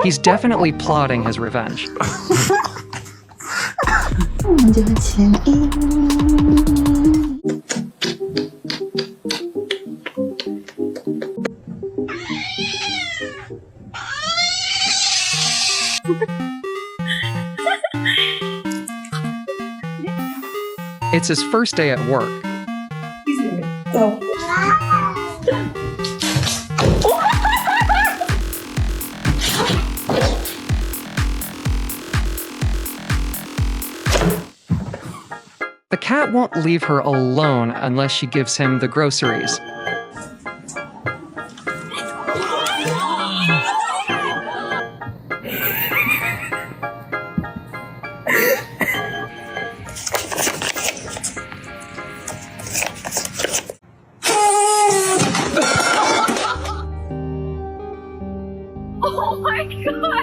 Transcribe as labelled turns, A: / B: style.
A: He's definitely plotting his revenge.
B: 我们就前一。
A: It's his first day at work.
B: Go.
A: The cat won't leave her alone unless she gives him the groceries.
C: Oh my god!